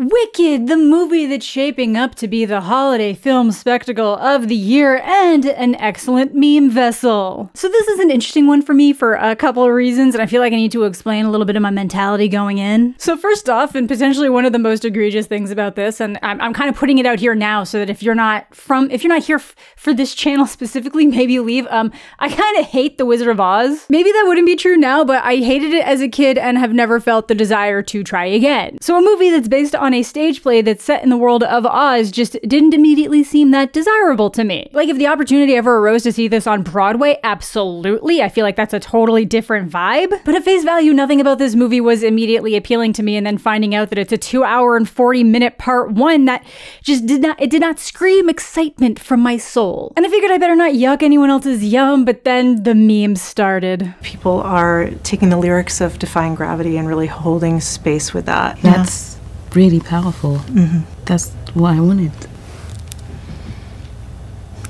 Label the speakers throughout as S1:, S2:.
S1: Wicked, the movie that's shaping up to be the holiday film spectacle of the year and an excellent meme vessel. So this is an interesting one for me for a couple of reasons, and I feel like I need to explain a little bit of my mentality going in. So first off, and potentially one of the most egregious things about this, and I'm kind of putting it out here now so that if you're not here for this channel specifically, maybe you leave. I kind of hate The Wizard of Oz. Maybe that wouldn't be true now, but I hated it as a kid and have never felt the desire to try again. So a movie that's based on a stage play that's set in the world of Oz just didn't immediately seem that desirable to me. Like, if the opportunity ever arose to see this on Broadway, absolutely. I feel like that's a totally different vibe. But at face value, nothing about this movie was immediately appealing to me, and then finding out that it's a 2 hour and 40-minute part one, that just did not scream excitement from my soul. And I figured I better not yuck anyone else's yum, but then the memes started.
S2: People are taking the lyrics of Defying Gravity and really holding space with that.
S3: That's really powerful. That's what I wanted.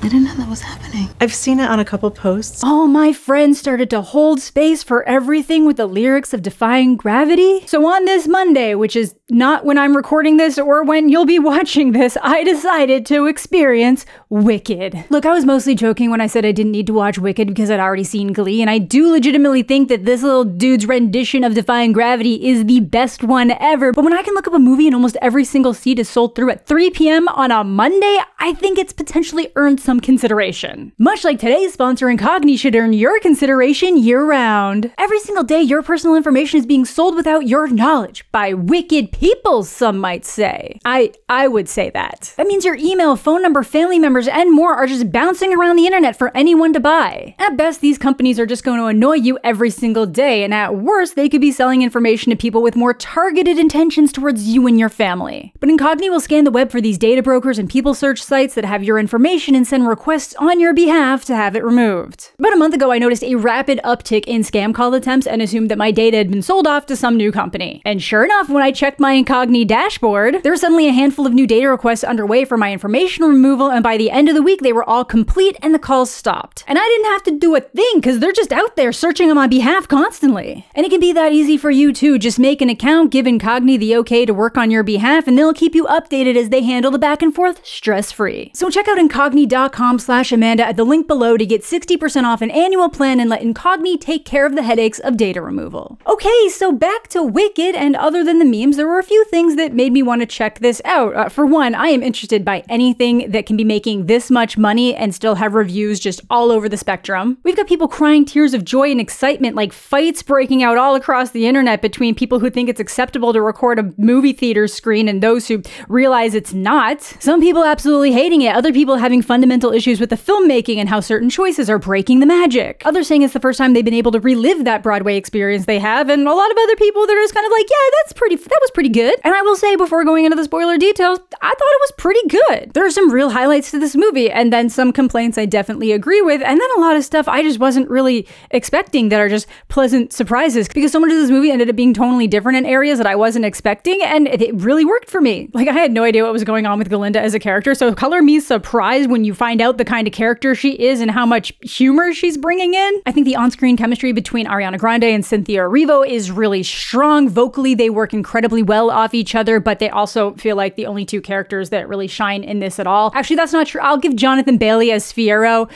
S3: I didn't know that was happening.
S2: I've seen it on a couple posts.
S1: All my friends started to hold space for everything with the lyrics of Defying Gravity. So on this Monday, which is not when I'm recording this or when you'll be watching this, I decided to experience Wicked. Look, I was mostly joking when I said I didn't need to watch Wicked because I'd already seen Glee, and I do legitimately think that this little dude's rendition of Defying Gravity is the best one ever. But when I can look up a movie and almost every single seat is sold through at 3 p.m. on a Monday, I think it's potentially earned some consideration. Much like today's sponsor, Incogni, should earn your consideration year-round. Every single day, your personal information is being sold without your knowledge by wicked people, some might say. I would say that. That means your email, phone number, family members, and more are just bouncing around the internet for anyone to buy. At best, these companies are just going to annoy you every single day, and at worst, they could be selling information to people with more targeted intentions towards you and your family. But Incogni will scan the web for these data brokers and people search sites that have your information and send requests on your behalf to have it removed. About a month ago, I noticed a rapid uptick in scam call attempts and assumed that my data had been sold off to some new company. And sure enough, when I checked my Incogni dashboard, there was suddenly a handful of new data requests underway for my information removal, and by the end of the week, they were all complete and the calls stopped. And I didn't have to do a thing because they're just out there searching on my behalf constantly. And it can be that easy for you too. Just make an account, give Incogni the okay to work on your behalf, and they'll keep you updated as they handle the back and forth stress-free. So check out incogni.com/Amanda at the link below to get 60% off an annual plan and let Incogni take care of the headaches of data removal. Okay, so back to Wicked, and other than the memes, there were a few things that made me want to check this out. For one, I am interested by anything that can be making this much money and still have reviews just all over the spectrum. We've got people crying tears of joy and excitement, like fights breaking out all across the internet between people who think it's acceptable to record a movie theater screen and those who realize it's not. Some people absolutely hating it, other people having fundamental issues with the filmmaking and how certain choices are breaking the magic. Others saying it's the first time they've been able to relive that Broadway experience they have, and a lot of other people that are just kind of like, yeah, that was pretty good. And I will say, before going into the spoiler details, I thought it was pretty good. There are some real highlights to this movie, and then some complaints I definitely agree with, and then a lot of stuff I just wasn't really expecting that are just pleasant surprises, because so much of this movie ended up being totally different in areas that I wasn't expecting, and it really worked for me. Like, I had no idea what was going on with Glinda as a character, so color me surprised when you find out the kind of character she is and how much humor she's bringing in. I think the on-screen chemistry between Ariana Grande and Cynthia Erivo is really strong. Vocally, they work incredibly well off each other, but they also feel like the only two characters that really shine in this at all. Actually, that's not true. I'll give Jonathan Bailey as Fiyero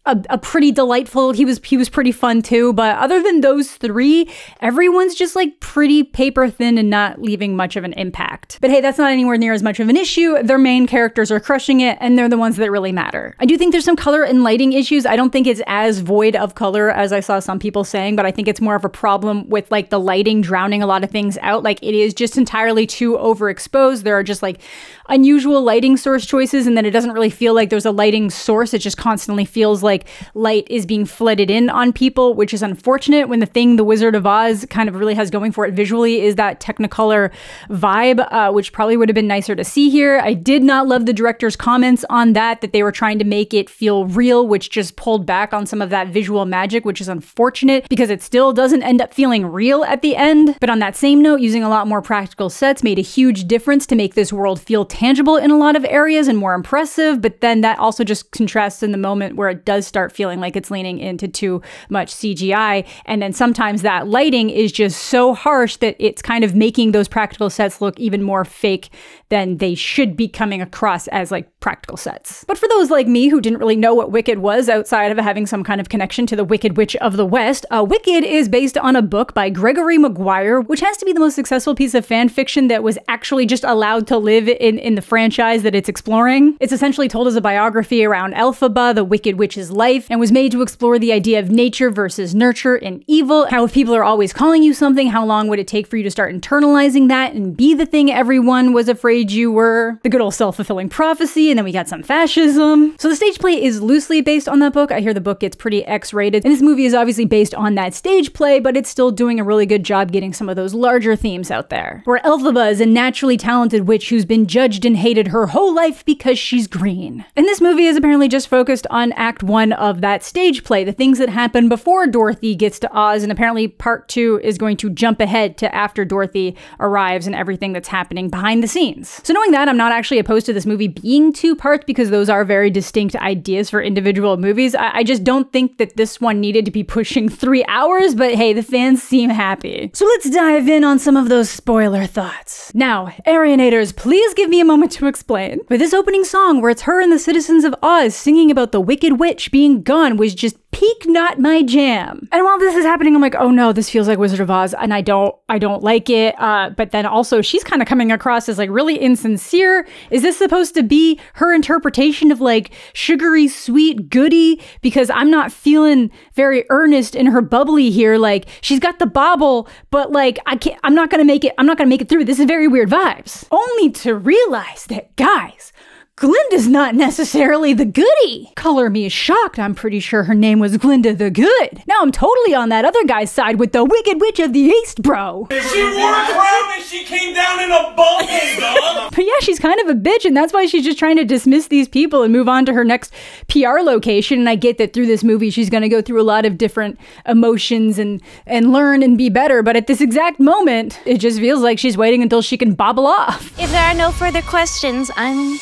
S1: a pretty delightful, he was pretty fun too, but other than those three, everyone's just like pretty paper thin and not leaving much of an impact. But hey, that's not anywhere near as much of an issue. Their main characters are crushing it, and they're the ones that really matter. I do think there's some color and lighting issues. I don't think it's as void of color as I saw some people saying, but I think it's more of a problem with like the lighting drowning a lot of things out. Like, it is just entirely too overexposed. There are just like unusual lighting source choices, and then it doesn't really feel like there's a lighting source. It just constantly feels like light is being flooded in on people, which is unfortunate when the thing The Wizard of Oz kind of really has going for it visually is that Technicolor vibe, which probably would have been nicer to see here. I did not love the director's comments on that they were trying to make it feel real, which just pulled back on some of that visual magic, which is unfortunate because it still doesn't end up feeling real at the end. But on that same note, using a lot more practical sets made a huge difference to make this world feel tangible in a lot of areas and more impressive, but then that also just contrasts in the moment where it does does start feeling like it's leaning into too much CGI. And then sometimes that lighting is just so harsh that it's kind of making those practical sets look even more fake than they should be coming across as like practical sets. But for those like me who didn't really know what Wicked was outside of having some kind of connection to the Wicked Witch of the West, Wicked is based on a book by Gregory Maguire, which has to be the most successful piece of fan fiction that was actually just allowed to live in the franchise that it's exploring. It's essentially told as a biography around Elpheba, the Wicked Witch's life, and was made to explore the idea of nature versus nurture and evil, how if people are always calling you something, how long would it take for you to start internalizing that and be the thing everyone was afraid you were, the good old self-fulfilling prophecy, and then we got some fascism. So the stage play is loosely based on that book. I hear the book gets pretty X-rated, and this movie is obviously based on that stage play, but it's still doing a really good job getting some of those larger themes out there. Where Elpheba is a naturally talented witch who's been judged and hated her whole life because she's green. And this movie is apparently just focused on Act 1 of that stage play, the things that happen before Dorothy gets to Oz, and apparently Part 2 is going to jump ahead to after Dorothy arrives and everything that's happening behind the scenes. So knowing that, I'm not actually opposed to this movie being 2 parts because those are very distinct ideas for individual movies. I just don't think that this one needed to be pushing 3 hours, but hey, the fans seem happy. So let's dive in on some of those spoiler thoughts. Now, Arianators, please give me a moment to explain. But this opening song where it's her and the citizens of Oz singing about the Wicked Witch being gone was just peak not my jam. And while this is happening, I'm like, oh no, this feels like Wizard of Oz, and I don't like it. But then also she's kind of coming across as like really insincere. Is this supposed to be her interpretation of like sugary sweet goody? Because I'm not feeling very earnest in her bubbly here. Like she's got the bobble, but like I'm not gonna make it through. This is very weird vibes. Only to realize that, guys, Glinda's not necessarily the goody. Color me shocked, I'm pretty sure her name was Glinda the Good. Now I'm totally on that other guy's side with the Wicked Witch of the East, bro.
S4: She wore a crown and she came down in a bubble, dog.
S1: But yeah, she's kind of a bitch, and that's why she's just trying to dismiss these people and move on to her next PR location. And I get that through this movie, she's gonna go through a lot of different emotions and learn and be better. But at this exact moment, it just feels like she's waiting until she can bobble off.
S5: If there are no further questions, I'm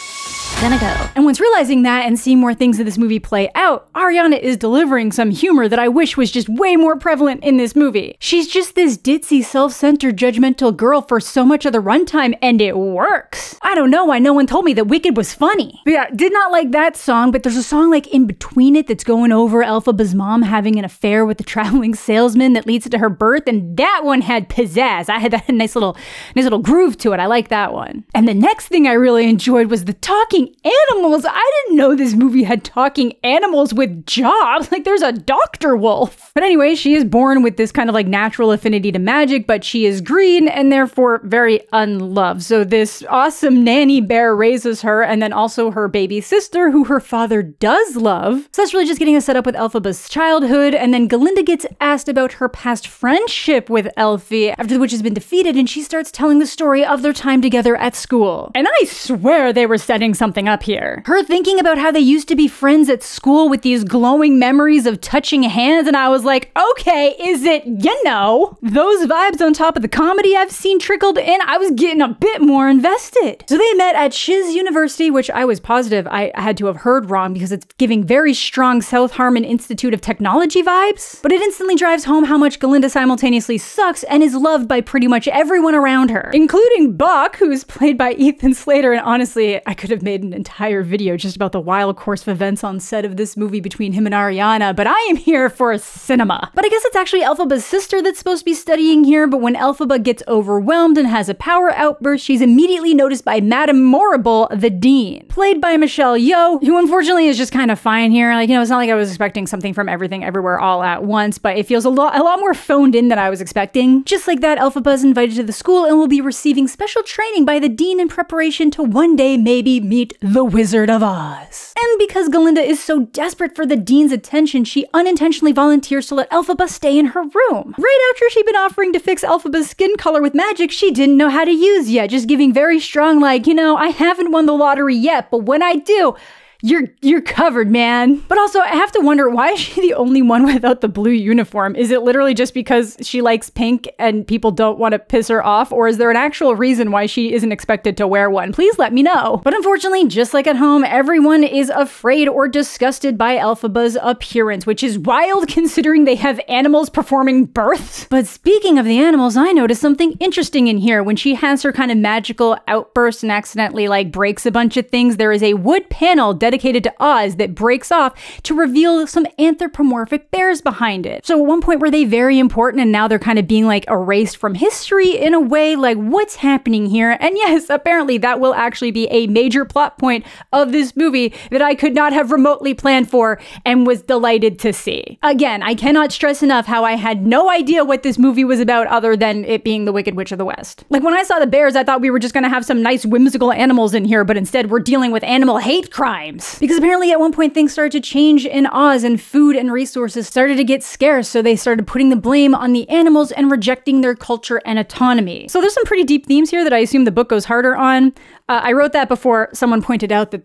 S5: gonna go.
S1: And once realizing that and seeing more things of this movie play out, Ariana is delivering some humor that I wish was just way more prevalent in this movie. She's just this ditzy, self-centered, judgmental girl for so much of the runtime, and it works. I don't know why no one told me that Wicked was funny. But yeah, did not like that song, but there's a song like in between it that's going over Elpheba's mom having an affair with the traveling salesman that leads to her birth, and that one had pizzazz. I had that nice little groove to it. I like that one. And the next thing I really enjoyed was the talking animals. I didn't know this movie had talking animals with jobs. Like there's a Dr. Wolf. But anyway, she is born with this kind of like natural affinity to magic, but she is green and therefore very unloved. So this awesome nanny bear raises her, and then also her baby sister, who her father does love. So that's really just getting us set up with Elpheba's childhood. And then Glinda gets asked about her past friendship with Elfie after the witch has been defeated, and she starts telling the story of their time together at school. And I swear they were setting something up here. Her thinking about how they used to be friends at school with these glowing memories of touching hands, and I was like, okay, is it, those vibes on top of the comedy I've seen trickled in? I was getting a bit more invested. So they met at Shiz University, which I was positive I had to have heard wrong because it's giving very strong South Harmon Institute of Technology vibes. But it instantly drives home how much Glinda simultaneously sucks and is loved by pretty much everyone around her, including Buck, who's played by Ethan Slater. And honestly, I could have made an entire video just about the wild course of events on set of this movie between him and Ariana, but I am here for cinema. But I guess it's actually Elpheba's sister that's supposed to be studying here, but when Elpheba gets overwhelmed and has a power outburst, she's immediately noticed by Madame Morrible, the dean, played by Michelle Yeoh, who unfortunately is just kind of fine here. Like, it's not like I was expecting something from Everything Everywhere All at Once, but it feels a lot more phoned in than I was expecting. Just like that, Elpheba is invited to the school and will be receiving special training by the dean in preparation to one day maybe meet the Wizard of Oz. And because Glinda is so desperate for the dean's attention, she unintentionally volunteers to let Elpheba stay in her room. Right after she'd been offering to fix Elpheba's skin color with magic she didn't know how to use yet, just giving very strong like, I haven't won the lottery yet, but when I do, you're covered, man. But also, I have to wonder, why is she the only one without the blue uniform? Is it literally just because she likes pink and people don't want to piss her off? Or is there an actual reason why she isn't expected to wear one? Please let me know. But unfortunately, just like at home, everyone is afraid or disgusted by Elpheba's appearance, which is wild considering they have animals performing births. But speaking of the animals, I noticed something interesting in here. When she has her kind of magical outburst and accidentally like breaks a bunch of things, there is a wood panel dedicated to Oz that breaks off to reveal some anthropomorphic bears behind it. So at one point were they very important and now they're kind of being like erased from history in a way? Like, what's happening here? And yes, apparently that will actually be a major plot point of this movie that I could not have remotely planned for and was delighted to see. Again, I cannot stress enough how I had no idea what this movie was about other than it being The Wicked Witch of the West. Like when I saw the bears, I thought we were just gonna have some nice whimsical animals in here, but instead we're dealing with animal hate crimes. Because apparently at one point things started to change in Oz and food and resources started to get scarce, so they started putting the blame on the animals and rejecting their culture and autonomy. So there's some pretty deep themes here that I assume the book goes harder on. I wrote that before someone pointed out that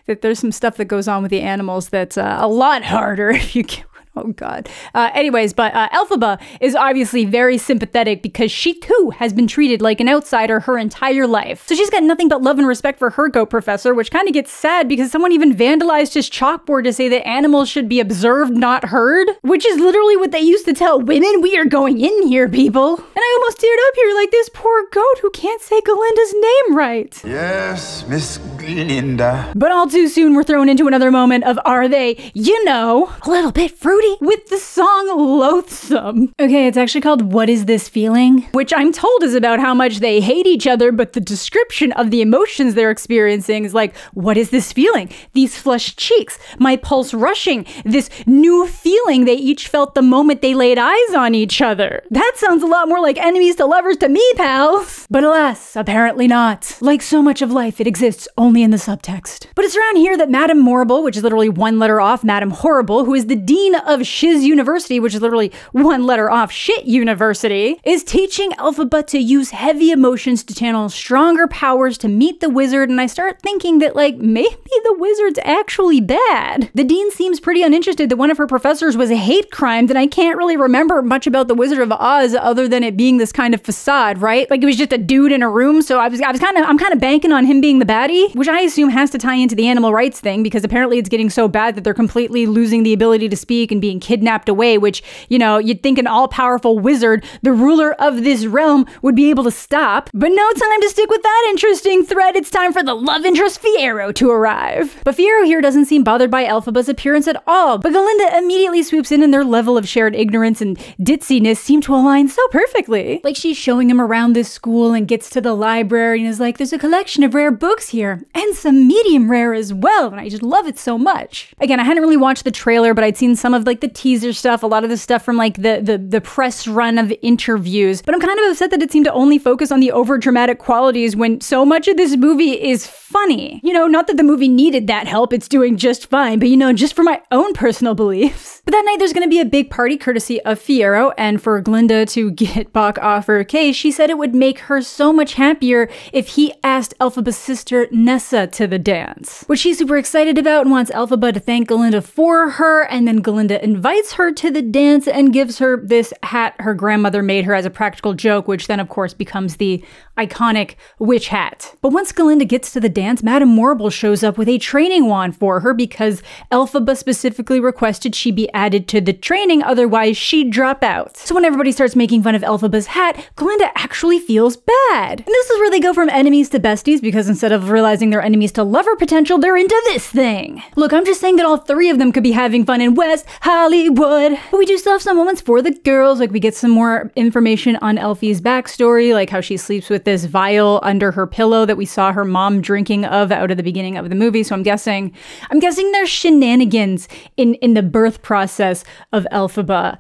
S1: that there's some stuff that goes on with the animals that's a lot harder if you get. Oh God. Anyways, but Elpheba is obviously very sympathetic because she too has been treated like an outsider her entire life. So she's got nothing but love and respect for her goat professor, which kind of gets sad because someone even vandalized his chalkboard to say that animals should be observed, not heard, which is literally what they used to tell women. We are going in here, people. And I almost teared up here like this poor goat who can't say Galinda's name right.
S6: Yes, Miss Glinda.
S1: But all too soon we're thrown into another moment of, are they, you know, a little bit fruity? With the song Loathsome. Okay, it's actually called What Is This Feeling? Which I'm told is about how much they hate each other, but the description of the emotions they're experiencing is like, what is this feeling? These flushed cheeks, my pulse rushing, this new feeling they each felt the moment they laid eyes on each other. That sounds a lot more like enemies to lovers to me, pals. But alas, apparently not. Like so much of life, it exists only in the subtext. But it's around here that Madame Morrible, which is literally one letter off Madame Horrible, who is the dean of Shiz University, which is literally one letter off Shit University, is teaching Elpheba to use heavy emotions to channel stronger powers to meet the wizard, and I start thinking that like maybe the wizard's actually bad. The dean seems pretty uninterested that one of her professors was a hate crime, and I can't really remember much about the Wizard of Oz other than it being this kind of facade, right? Like it was just a dude in a room, so I'm kind of banking on him being the baddie, which I assume has to tie into the animal rights thing because apparently it's getting so bad that they're completely losing the ability to speak and being kidnapped away, which, you know, you'd think an all-powerful wizard, the ruler of this realm, would be able to stop. But no time to stick with that interesting thread. It's time for the love interest Fiyero to arrive. But Fiyero here doesn't seem bothered by Elpheba's appearance at all, but Galinda immediately swoops in and their level of shared ignorance and ditziness seem to align so perfectly. Like she's showing him around this school and gets to the library and is like, there's a collection of rare books here and some medium rare as well, and I just love it so much. Again, I hadn't really watched the trailer, but I'd seen some of like the teaser stuff, a lot of the stuff from like the press run of interviews, but I'm kind of upset that it seemed to only focus on the over dramatic qualities when so much of this movie is funny. You know, not that the movie needed that help, it's doing just fine, but you know, just for my own personal beliefs. But that night there's going to be a big party courtesy of Fiyero, and for Glinda to get Bach off her case, she said it would make her so much happier if he asked Elpheba's sister Nessa to the dance, which she's super excited about and wants Elpheba to thank Galinda for her, and then Galinda invites her to the dance and gives her this hat her grandmother made her as a practical joke, which then of course becomes the iconic witch hat. But once Galinda gets to the dance, Madame Morrible shows up with a training wand for her because Elpheba specifically requested she be added to the training, otherwise she'd drop out. So when everybody starts making fun of Elpheba's hat, Galinda actually feels bad. And this is where they go from enemies to besties, because instead of realizing they're enemies to lover potential, they're into this thing. Look, I'm just saying that all three of them could be having fun in West Hollywood. But we do still have some moments for the girls, like we get some more information on Elfie's backstory, like how she sleeps with this vial under her pillow that we saw her mom drinking of out of the beginning of the movie. So I'm guessing there's shenanigans in the birth process of Elpheba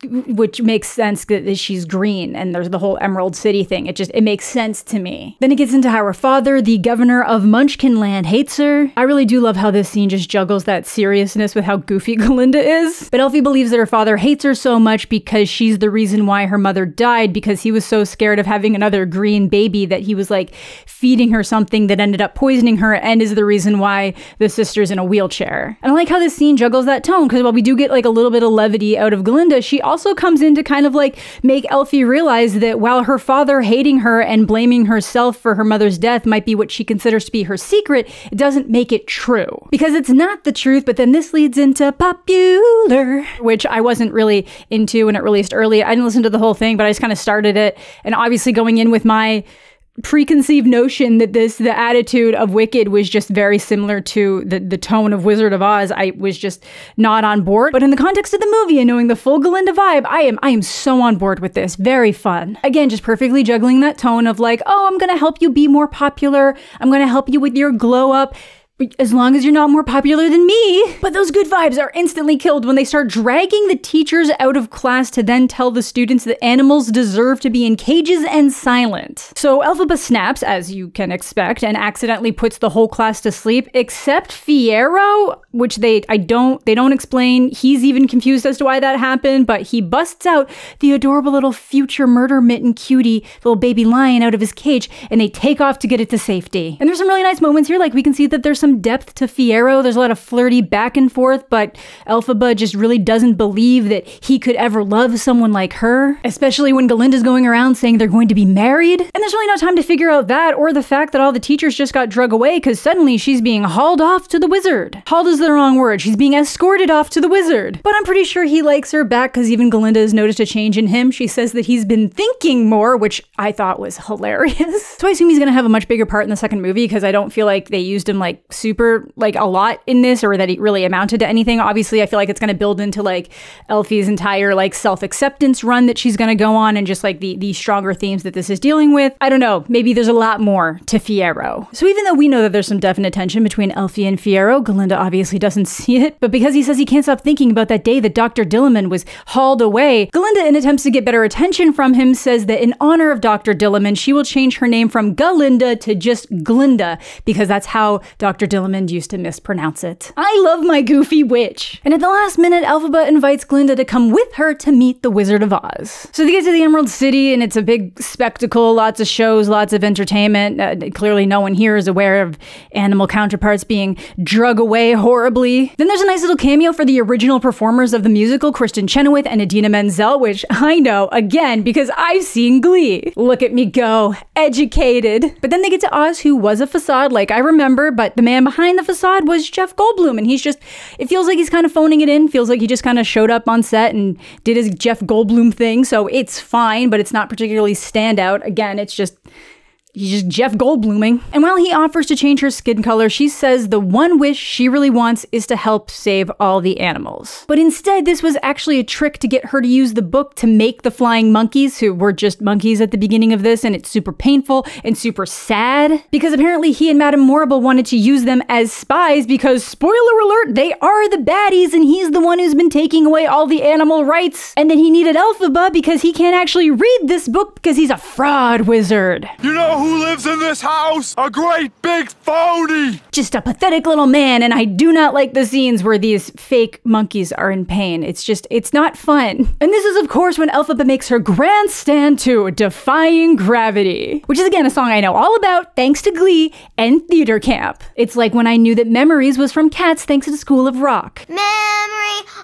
S1: which makes sense that she's green and there's the whole Emerald City thing. It makes sense to me. Then it gets into how her father, the governor of Munchkinland, hates her. I really do love how this scene just juggles that seriousness with how goofy Glinda is. But Elphie believes that her father hates her so much because she's the reason why her mother died, because he was so scared of having another green baby that he was like feeding her something that ended up poisoning her and is the reason why the sister's in a wheelchair. And I like how this scene juggles that tone, because while we do get like a little bit of levity out of Glinda, she also comes in to kind of like make Elphie realize that while her father hating her and blaming herself for her mother's death might be what she considers to be her secret, it doesn't make it true. Because it's not the truth, but then this leads into popular, which I wasn't really into when it released early. I didn't listen to the whole thing, but I just kind of started it. And obviously going in with my preconceived notion that the attitude of Wicked was just very similar to the tone of Wizard of Oz, I was just not on board. But in the context of the movie and knowing the full Glinda vibe, I am so on board with this. Very fun. Again, just perfectly juggling that tone of like, oh, I'm gonna help you be more popular. I'm gonna help you with your glow up. As long as you're not more popular than me. But those good vibes are instantly killed when they start dragging the teachers out of class to then tell the students that animals deserve to be in cages and silent. So Elphaba snaps, as you can expect, and accidentally puts the whole class to sleep, except Fiyero, which they don't explain. He's even confused as to why that happened, but he busts out the adorable little future murder mitten cutie, little baby lion out of his cage, and they take off to get it to safety. And there's some really nice moments here, like we can see that there's some depth to Fiyero. There's a lot of flirty back and forth, but Elphaba just really doesn't believe that he could ever love someone like her, especially when Galinda's going around saying they're going to be married. And there's really no time to figure out that or the fact that all the teachers just got drug away because suddenly she's being hauled off to the wizard. Hauled is the wrong word. She's being escorted off to the wizard. But I'm pretty sure he likes her back because even Galinda has noticed a change in him. She says that he's been thinking more, which I thought was hilarious. So I assume he's gonna have a much bigger part in the second movie because I don't feel like they used him like super like a lot in this, or that he really amounted to anything. Obviously I feel like it's going to build into like Elphie's entire like self-acceptance run that she's going to go on, and just like the stronger themes that this is dealing with. I don't know, maybe there's a lot more to Fiyero. So even though we know that there's some definite tension between Elphie and Fiyero, Glinda obviously doesn't see it, but because he says he can't stop thinking about that day that Dr. Dilliman was hauled away, Glinda, in attempts to get better attention from him, says that in honor of Dr. Dilliman, she will change her name from Galinda to just Glinda, because that's how Dr. Dilliman used to mispronounce it. I love my goofy witch. And at the last minute, Elphaba invites Glinda to come with her to meet the Wizard of Oz. So they get to the Emerald City, and it's a big spectacle, lots of shows, lots of entertainment. Clearly no one here is aware of animal counterparts being drug away horribly. Then there's a nice little cameo for the original performers of the musical, Kristin Chenoweth and Idina Menzel, which I know, again, because I've seen Glee. Look at me go, educated. But then they get to Oz, who was a facade like I remember, but the man behind the facade was Jeff Goldblum, and it feels like he's kind of phoning it in, feels like he just kind of showed up on set and did his Jeff Goldblum thing, so it's fine, but it's not particularly standout. Again, he's just Jeff Goldbluming. And while he offers to change her skin color, she says the one wish she really wants is to help save all the animals. But instead, this was actually a trick to get her to use the book to make the flying monkeys, who were just monkeys at the beginning of this, and it's super painful and super sad, because apparently he and Madame Morrible wanted to use them as spies because, spoiler alert, they are the baddies, and he's the one who's been taking away all the animal rights. And then he needed Elphaba because he can't actually read this book because he's a fraud wizard.
S7: You know who lives in this house? A great big phony!
S1: Just a pathetic little man, and I do not like the scenes where these fake monkeys are in pain. It's not fun. And this is, of course, when Elphaba makes her grandstand to Defying Gravity, which is, again, a song I know all about thanks to Glee and theater camp. It's like when I knew that Memories was from Cats thanks to the School of Rock.
S8: Memory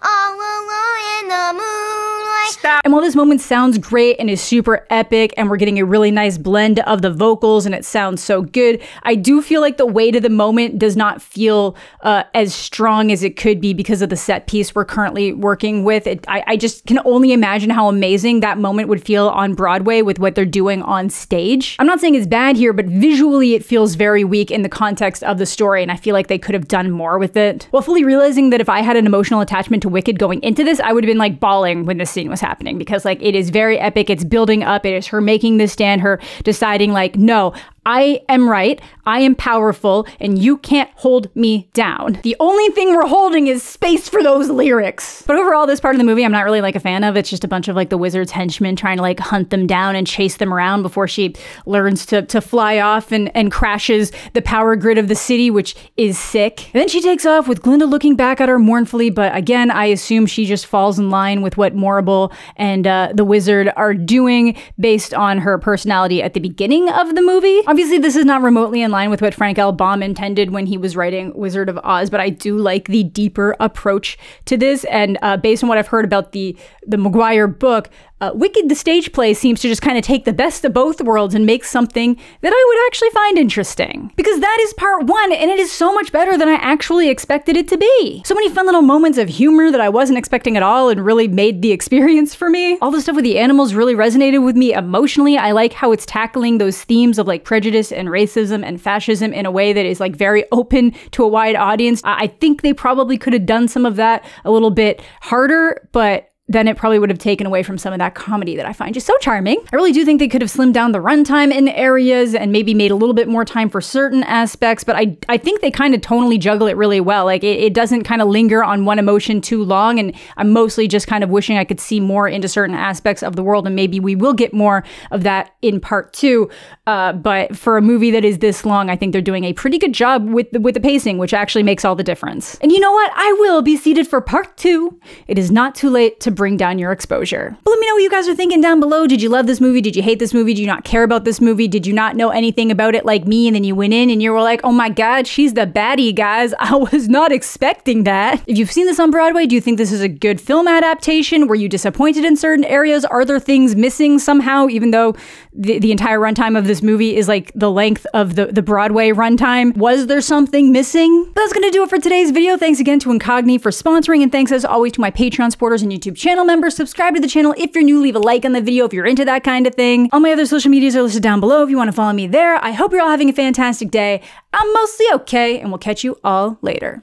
S8: all alone in the moonlight.
S1: Stop. And while this moment sounds great and is super epic, and we're getting a really nice blend of the vocals and it sounds so good, I do feel like the weight of the moment does not feel as strong as it could be because of the set piece we're currently working with. I just can only imagine how amazing that moment would feel on Broadway with what they're doing on stage. I'm not saying it's bad here, but visually it feels very weak in the context of the story, and I feel like they could have done more with it. While fully realizing that if I had an emotional attachment to Wicked going into this, I would have been like bawling when this scene was happening, because like it is very epic. It's building up. It is her making this stand, her deciding like, no, I am right, I am powerful, and you can't hold me down. The only thing we're holding is space for those lyrics. But overall, this part of the movie I'm not really like a fan of. It's just a bunch of like the wizard's henchmen trying to like hunt them down and chase them around before she learns to fly off and crashes the power grid of the city, which is sick. And then she takes off with Glinda looking back at her mournfully, but again, I assume she just falls in line with what Morrible and the wizard are doing based on her personality at the beginning of the movie. Obviously, this is not remotely in line with what Frank Baum intended when he was writing Wizard of Oz, but I do like the deeper approach to this, and based on what I've heard about the Maguire book, Wicked the stage play seems to just kind of take the best of both worlds and make something that I would actually find interesting. Because that is part one, and it is so much better than I actually expected it to be. So many fun little moments of humor that I wasn't expecting at all and really made the experience for me. All the stuff with the animals really resonated with me emotionally. I like how it's tackling those themes of like prejudice and racism and fascism in a way that is like very open to a wide audience. I think they probably could have done some of that a little bit harder, but then it probably would have taken away from some of that comedy that I find just so charming. I really do think they could have slimmed down the runtime in areas and maybe made a little bit more time for certain aspects, but I think they kind of tonally juggle it really well. Like it doesn't kind of linger on one emotion too long, and I'm mostly just kind of wishing I could see more into certain aspects of the world, and maybe we will get more of that in part two. But for a movie that is this long, I think they're doing a pretty good job with the pacing, which actually makes all the difference. And you know what? I will be seated for part two. It is not too late to bring down your exposure. But let me know what you guys are thinking down below. Did you love this movie? Did you hate this movie? Did you not care about this movie? Did you not know anything about it like me? And then you went in and you were like, oh my God, she's the baddie, guys. I was not expecting that. If you've seen this on Broadway, do you think this is a good film adaptation? Were you disappointed in certain areas? Are there things missing somehow, even though the entire runtime of this movie is like the length of the Broadway runtime? Was there something missing? But that's gonna do it for today's video. Thanks again to Incogni for sponsoring, and thanks as always to my Patreon supporters and YouTube channel members. Subscribe to the channel if you're new, leave a like on the video if you're into that kind of thing. All my other social medias are listed down below if you want to follow me there. I hope you're all having a fantastic day. I'm mostly okay, and we'll catch you all later.